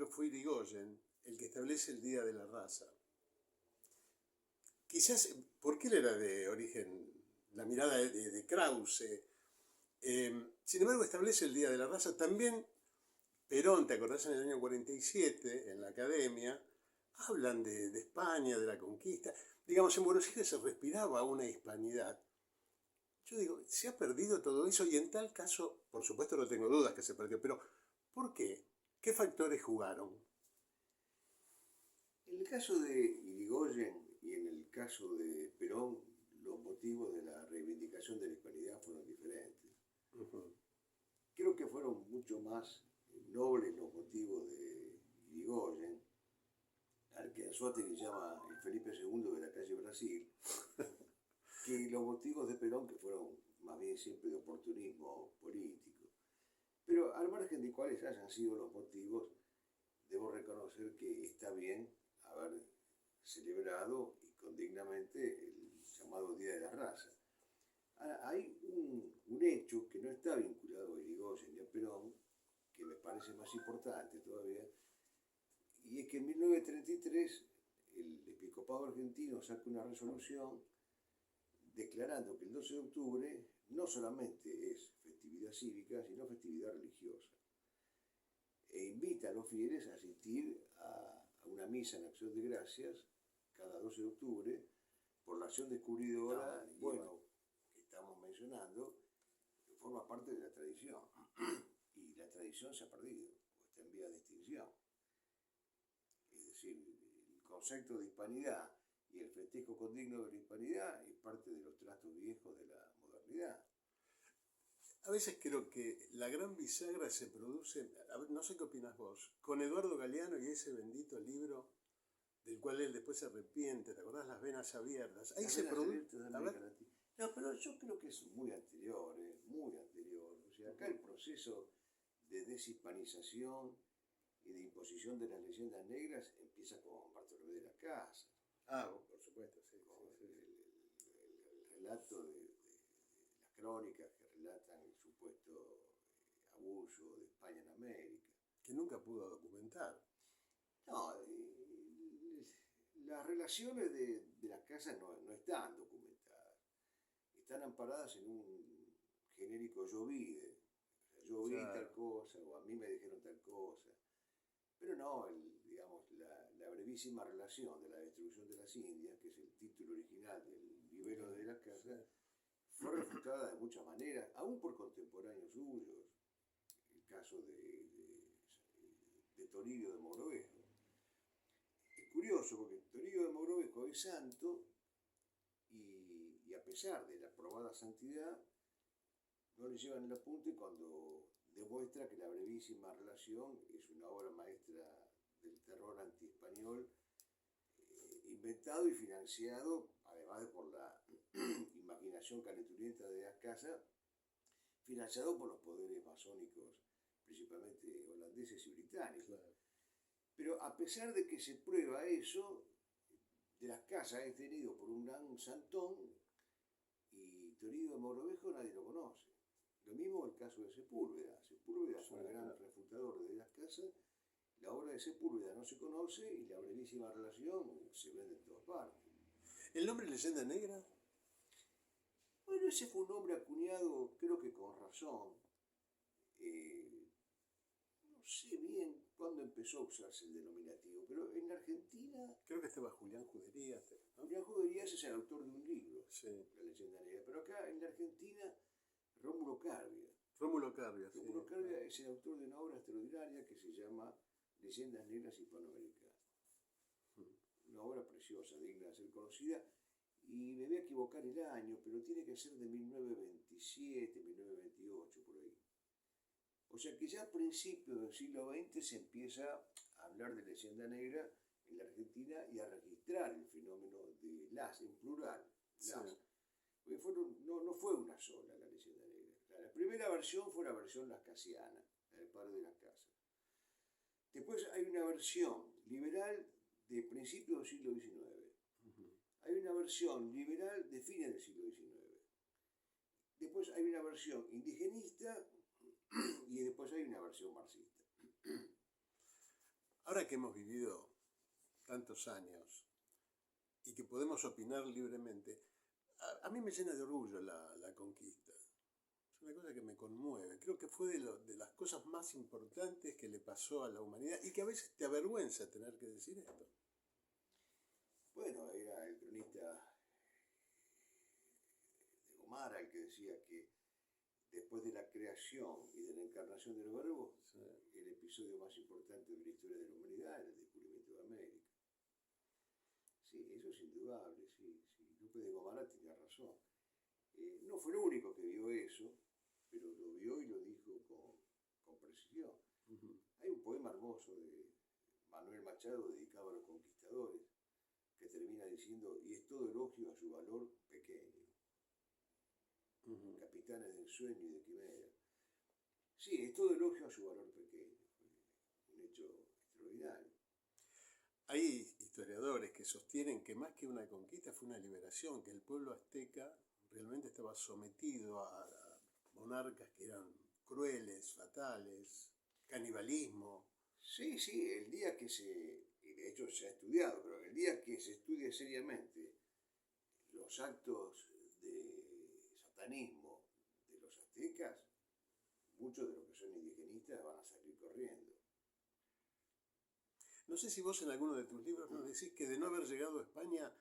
que fue Irigoyen el que establece el Día de la Raza. Quizás, porque él era de origen, la mirada de Krause. Sin embargo, establece el Día de la Raza. También Perón, ¿te acordás? En el año 47, en la Academia, hablan de España, de la conquista. Digamos, en Buenos Aires se respiraba una hispanidad. Yo digo, se ha perdido todo eso y en tal caso, por supuesto no tengo dudas que se perdió, pero ¿por qué? ¿Qué factores jugaron? En el caso de Irigoyen y en el caso de Perón, los motivos de la reivindicación de la hispanidad fueron diferentes. Creo que fueron mucho más nobles los motivos de Irigoyen, al que Anzoátegui llama el Felipe II de la calle Brasil, que los motivos de Perón, que fueron más bien siempre de oportunismo político. Pero al margen de cuáles hayan sido los motivos, debo reconocer que está bien haber celebrado y condignamente el llamado Día de la Raza. Ahora, hay un hecho que no está vinculado a Irigoyen ni a Perón, que me parece más importante todavía, y es que en 1933 el episcopado argentino saca una resolución declarando que el 12 de octubre no solamente es festividad cívica, sino festividad religiosa. E invita a los fieles a asistir a una misa en acción de gracias cada 12 de octubre por la acción descubridora, bueno, que estamos mencionando, que forma parte de la tradición. Y la tradición se ha perdido, o está en vía de extinción. Es decir, el concepto de hispanidad y el festejo condigno de la hispanidad es parte de los trastos viejos de la modernidad. A veces creo que la gran bisagra se produce, no sé qué opinas vos, con Eduardo Galeano y ese bendito libro del cual él después se arrepiente, ¿te acordás? Las venas abiertas. Ahí se produce. No, pero yo creo que es muy anterior, muy anterior. O sea, acá el proceso de deshispanización y de imposición de las leyendas negras empieza con Bartolomé de las Casas. Por supuesto, sí. Con el relato de las crónicas que relatan el supuesto abuso de España en América. Que nunca pudo documentar. No, las relaciones de las casas no están documentadas. Están amparadas en un genérico yo vi. Yo vi tal cosa, o a mí me dijeron tal cosa. Pero no, digamos, la brevísima relación de la destrucción de las Indias, que es el título original del vivero de las casas, fue refutada de muchas maneras, aún por contemporáneos suyos. El caso de Toribio de Mogrovejo. Es curioso porque Toribio de Mogrovejo es santo y a pesar de la probada santidad, no le llevan el apunte cuando demuestra que la brevísima relación es una obra maestra del terror antiespañol, inventado y financiado, además de por la imaginación calenturienta de las casas, financiado por los poderes masónicos, principalmente holandeses y británicos. Claro. Pero a pesar de que se prueba eso, de las casas es tenido por un gran santón y Toribio de Mogrovejo nadie lo conoce. Lo mismo el caso de Sepúlveda. Sepúlveda fue el gran refutador de las casas. La obra de Sepúlveda no se conoce y la brevísima relación se vende en todas partes. ¿El nombre Leyenda Negra? Bueno, ese fue un nombre acuñado, creo que con razón. No sé bien cuándo empezó a usarse el denominativo, pero en la Argentina... Creo que estaba Julián Juderías, ¿no? Julián Juderías es el autor de un libro, sí, La Leyenda Negra. Pero acá en la Argentina, Rómulo Carbia. Rómulo Carbia, sí. Rómulo Carbia es el autor de una obra extraordinaria que se llama Leyendas Negras Hispanoamericanas. Una obra preciosa, digna de ser conocida. Y me voy a equivocar el año, pero tiene que ser de 1927, 1928, por ahí. O sea que ya a principios del siglo XX se empieza a hablar de leyenda negra en la Argentina y a registrar el fenómeno de las, en plural, las. Sí. Porque no fue una sola la leyenda negra. La primera versión fue la versión lascasiana, la del padre de las casas. Después hay una versión liberal de principios del siglo XIX. Hay una versión liberal de fines del siglo XIX. Después hay una versión indigenista y después hay una versión marxista. Ahora que hemos vivido tantos años y que podemos opinar libremente, a mí me llena de orgullo la conquista. Es una cosa que me conmueve. Creo que fue de las cosas más importantes que le pasó a la humanidad y que a veces te avergüenza tener que decir esto. Bueno, era el cronista de Gomara el que decía que después de la creación y de la encarnación del verbo, Sí. el episodio más importante de la historia de la humanidad era el descubrimiento de América. Sí, eso es indudable, sí. López de Gomara tenía razón. No fue el único que vio eso, pero lo vio y lo dijo con precisión. Hay un poema hermoso de Manuel Machado dedicado a los conquistadores que termina diciendo: y es todo elogio a su valor pequeño. Capitanes del sueño y de quimera. Sí, es todo elogio a su valor pequeño. Fue un hecho extraordinario. Hay historiadores que sostienen que más que una conquista fue una liberación, que el pueblo azteca realmente estaba sometido a monarcas que eran crueles, fatales, canibalismo. Sí, el día que y de hecho se ha estudiado, pero el día que se estudie seriamente los actos de satanismo de los aztecas, muchos de los que son indigenistas van a salir corriendo. No sé si vos en alguno de tus libros nos decís que de no haber llegado a España,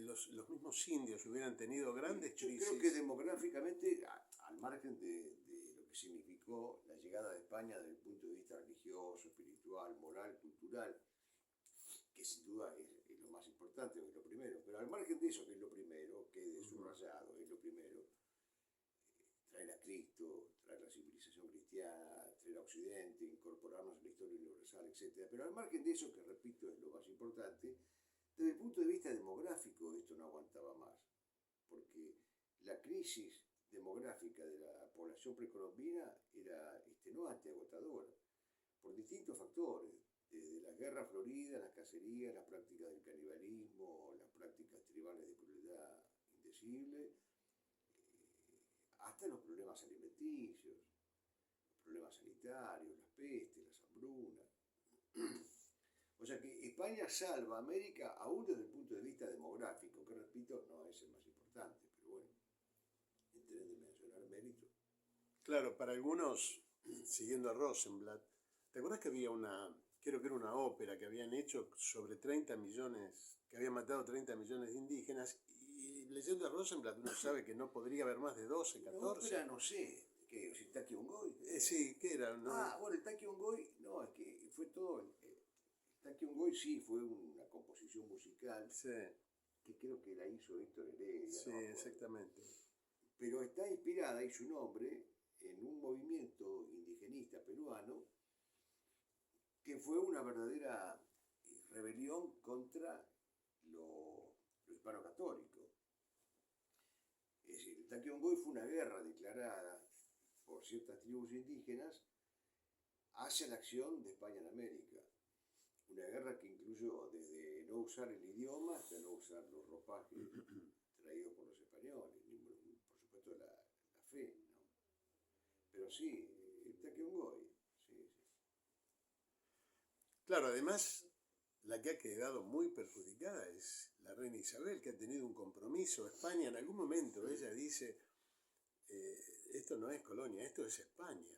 los mismos indios hubieran tenido grandes Yo crisis. creo que demográficamente, al margen de lo que significó la llegada de España desde el punto de vista religioso, espiritual, moral, cultural, que sin duda es lo más importante, es lo primero, pero al margen de eso, que es lo primero, quede subrayado, es lo primero, traer a Cristo, traer la civilización cristiana, traer a Occidente, incorporarnos en la historia universal, etc. Pero al margen de eso, que repito es lo más importante, desde el punto de vista demográfico esto no aguantaba más, porque la crisis demográfica de la población precolombina era extenuante, agotadora, por distintos factores, desde las guerras floridas, las cacerías, las prácticas del canibalismo, las prácticas tribales de crueldad indecible, hasta los problemas alimenticios, los problemas sanitarios, las pestes, las hambrunas. O sea que España salva a América aún desde el punto de vista demográfico, que repito, no es el más importante, pero bueno, entre de mencionar méritos. Claro, para algunos, siguiendo a Rosenblatt, ¿te acuerdas que había creo que era una ópera que habían hecho sobre 30 millones, que habían matado 30 millones de indígenas? Y leyendo a Rosenblatt uno sabe que no podría haber más de 12, 14. La ópera no sé, ¿qué? ¿El Taki-Ongoy? Sí, ¿qué era? ¿No? Bueno, el Taki-Ongoy, no, es que fue todo, el Taki-Ongoy sí fue una composición musical, Sí, que creo que la hizo Héctor Heredia. sí, ¿no? exactamente. Pero está inspirada, y su nombre, en un movimiento indigenista peruano que fue una verdadera rebelión contra lo hispano-católico. Es decir, el Taki-Ongoy fue una guerra declarada por ciertas tribus indígenas hacia la acción de España en América. Una guerra que incluyó desde no usar el idioma hasta no usar los ropajes traídos por los españoles, ni por supuesto la fe, ¿no? Pero sí, el Taki-Ongoy, sí. Claro, además, la que ha quedado muy perjudicada es la reina Isabel, que ha tenido un compromiso. España, en algún momento, ella dice, esto no es colonia, esto es España.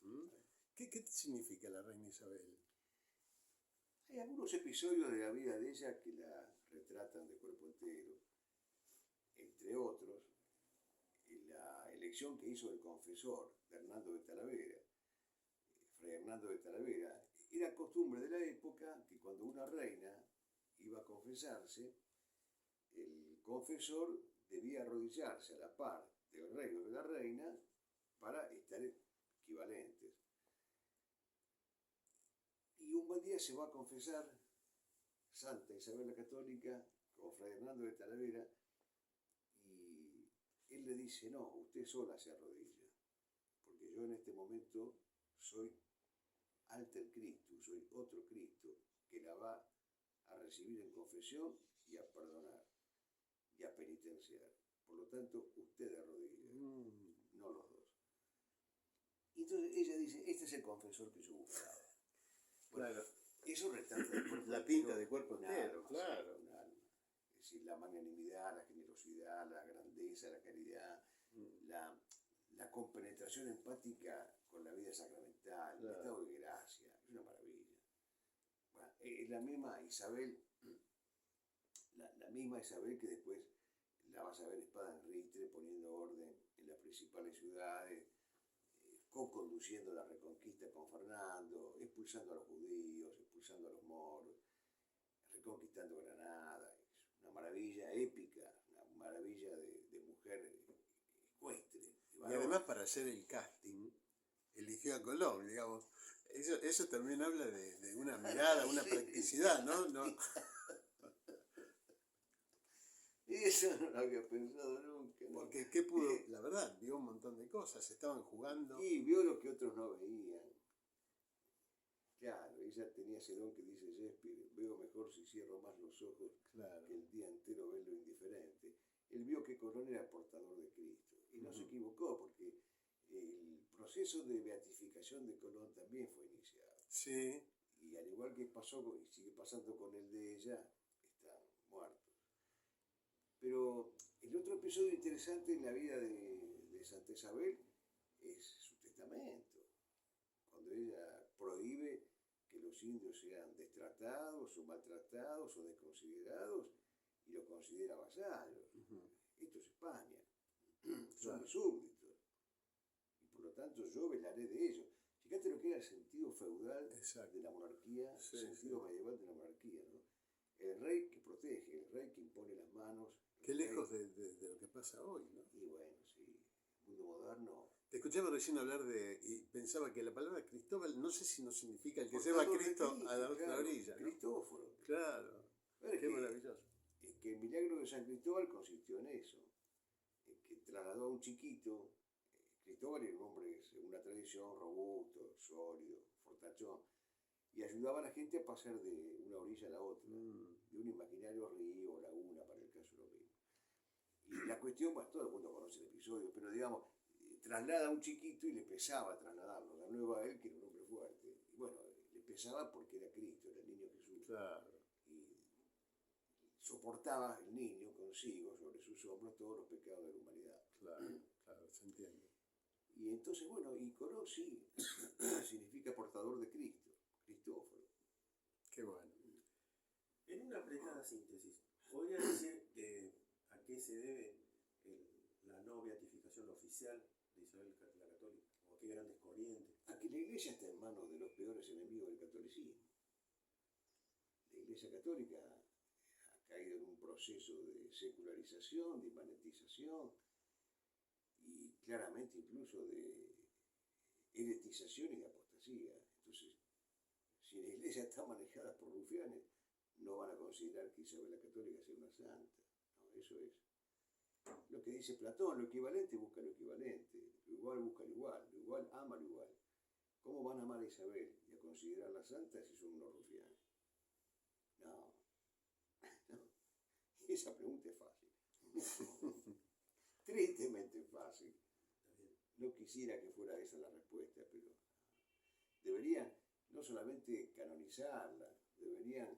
¿Mm? ¿Qué significa la reina Isabel? Hay algunos episodios de la vida de ella que la retratan de cuerpo entero, entre otros, la elección que hizo el confesor de Hernando de Talavera, Fray Hernando de Talavera. Era costumbre de la época que cuando una reina iba a confesarse, el confesor debía arrodillarse a la par del rey o de la reina para estar equivalentes. Y un buen día se va a confesar Santa Isabel la Católica con Fray Hernando de Talavera y él le dice: no, usted sola se arrodilla, porque yo en este momento soy alter Cristo, soy otro Cristo que la va a recibir en confesión y a perdonar y a penitenciar. Por lo tanto, usted de rodillas, no los dos. Y entonces ella dice: este es el confesor que yo buscaba. Bueno, claro. eso retrata el cuerpo La pinta de cuerpo un entero, alma, claro. sí, un alma. Es decir, la magnanimidad, la generosidad, la grandeza, la caridad, la compenetración empática con la vida sacramental, el Claro. estado de gracia, es una maravilla. Bueno, la misma Isabel, la misma Isabel que después la vas a ver espada en ristre poniendo orden en las principales ciudades, co-conduciendo la reconquista con Fernando, expulsando a los judíos, expulsando a los moros, reconquistando Granada. Es una maravilla épica, una maravilla de mujer ecuestre. Y además para hacer el casting, eligió a Colón, digamos. Eso también habla de una mirada, una practicidad, ¿no? No. Eso no lo había pensado nunca. ¿No? Porque ¿qué pudo? La verdad, vio un montón de cosas, estaban jugando. Y vio lo que otros no veían. Claro, ella tenía ese don que dice Shakespeare, veo mejor si cierro más los ojos Claro. que el día entero ver lo indiferente. Él vio que Colón era portador de Cristo y no se equivocó porque el proceso de beatificación de Colón también fue iniciado. Sí. Y al igual que pasó y sigue pasando con el de ella, están muertos. Pero el otro episodio interesante en la vida de Santa Isabel es su testamento, cuando ella prohíbe que los indios sean destratados o maltratados o desconsiderados y los considera vasallos. Esto es España, son mis súbditos y por lo tanto yo velaré de ellos. Fíjate lo que era el sentido feudal de la monarquía, sí, el sentido medieval de la monarquía, ¿no? El rey que protege, el rey que impone las manos. Qué lejos de lo que pasa hoy, ¿no? Y bueno, sí, el mundo moderno. Te escuchaba recién hablar y pensaba que la palabra Cristóbal, no sé si no significa el que lleva a Cristo a la otra orilla, ¿no? Cristóforo. Claro, qué maravilloso. Que el milagro de San Cristóbal consistió en eso, en que trasladó a un chiquito. Cristóbal era un hombre, según la tradición, robusto, sólido, fortachón, y ayudaba a la gente a pasar de una orilla a la otra, de un imaginario río o laguna, para el caso lo mismo. Y la cuestión, bueno, todo el mundo conoce el episodio, pero digamos, traslada a un chiquito y le pesaba trasladarlo, ganó a él, que era un hombre fuerte. Y bueno, le pesaba porque era Cristo, era el niño Jesús. Claro. Y soportaba el niño consigo, sobre sus hombros, todos los pecados de la humanidad. Claro, claro, se entiende. Y entonces, bueno, y Colón sí, significa portador de Cristo, Cristóforo. Qué bueno. En una apretada síntesis, ¿podría decir a qué se debe la no beatificación oficial de Isabel la Católica? ¿O a qué grandes corrientes? A que la Iglesia está en manos de los peores enemigos del catolicismo. La Iglesia Católica ha caído en un proceso de secularización, de imanentización y claramente incluso de heretización y de apostasía. Entonces, si la Iglesia está manejada por rufianes, no van a considerar que Isabel la Católica sea una santa. No, eso es lo que dice Platón, lo equivalente busca lo equivalente, lo igual busca lo igual ama lo igual. ¿Cómo van a amar a Isabel y a considerarla santa si son unos rufianes? No. Esa pregunta es fácil. Tristemente fácil. No quisiera que fuera esa la respuesta, pero deberían no solamente canonizarla, deberían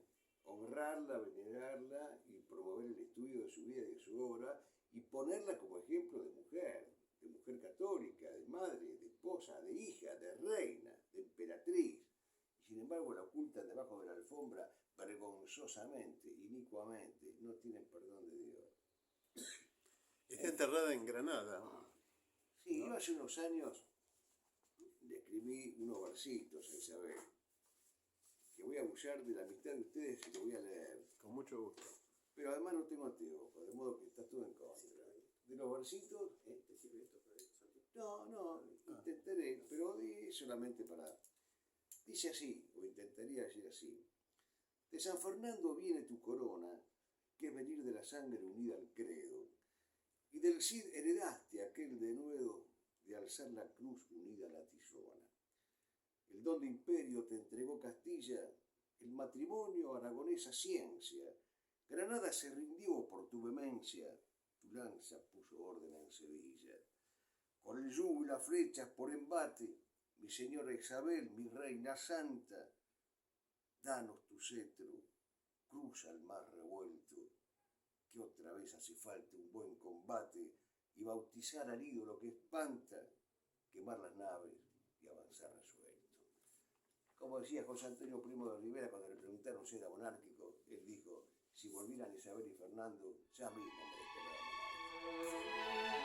honrarla, venerarla y promover el estudio de su vida y de su obra y ponerla como ejemplo de mujer católica, de madre, de esposa, de hija, de reina, de emperatriz. Y sin embargo la ocultan debajo de la alfombra vergonzosamente, inicuamente, no tienen perdón de Dios. Está enterrada en Granada. Sí, yo hace unos años le escribí unos versitos a Isabel, que voy a abusar de la amistad de ustedes y lo voy a leer. Con mucho gusto. Pero además no tengo anteojos, de modo que está todo en contra. De los versitos, ¿Te sirve esto para eso? no, intentaré, pero solamente para... Dice así, o intentaría decir así. De San Fernando viene tu corona, que es venir de la sangre unida al credo, y del Cid heredaste aquel denuedo de alzar la cruz unida a la tizona. El don de imperio te entregó Castilla, el matrimonio aragonesa ciencia. Granada se rindió por tu vehemencia, tu lanza puso orden en Sevilla. Con el yugo y las flechas por embate, mi señora Isabel, mi reina santa, danos tu cetro, cruza el mar revuelto, que otra vez hace falta un buen combate y bautizar al ídolo que espanta, quemar las naves y avanzar resuelto. Como decía José Antonio Primo de Rivera cuando le preguntaron si era monárquico, él dijo, si volvieran Isabel y Fernando, ya mismo me despertaban.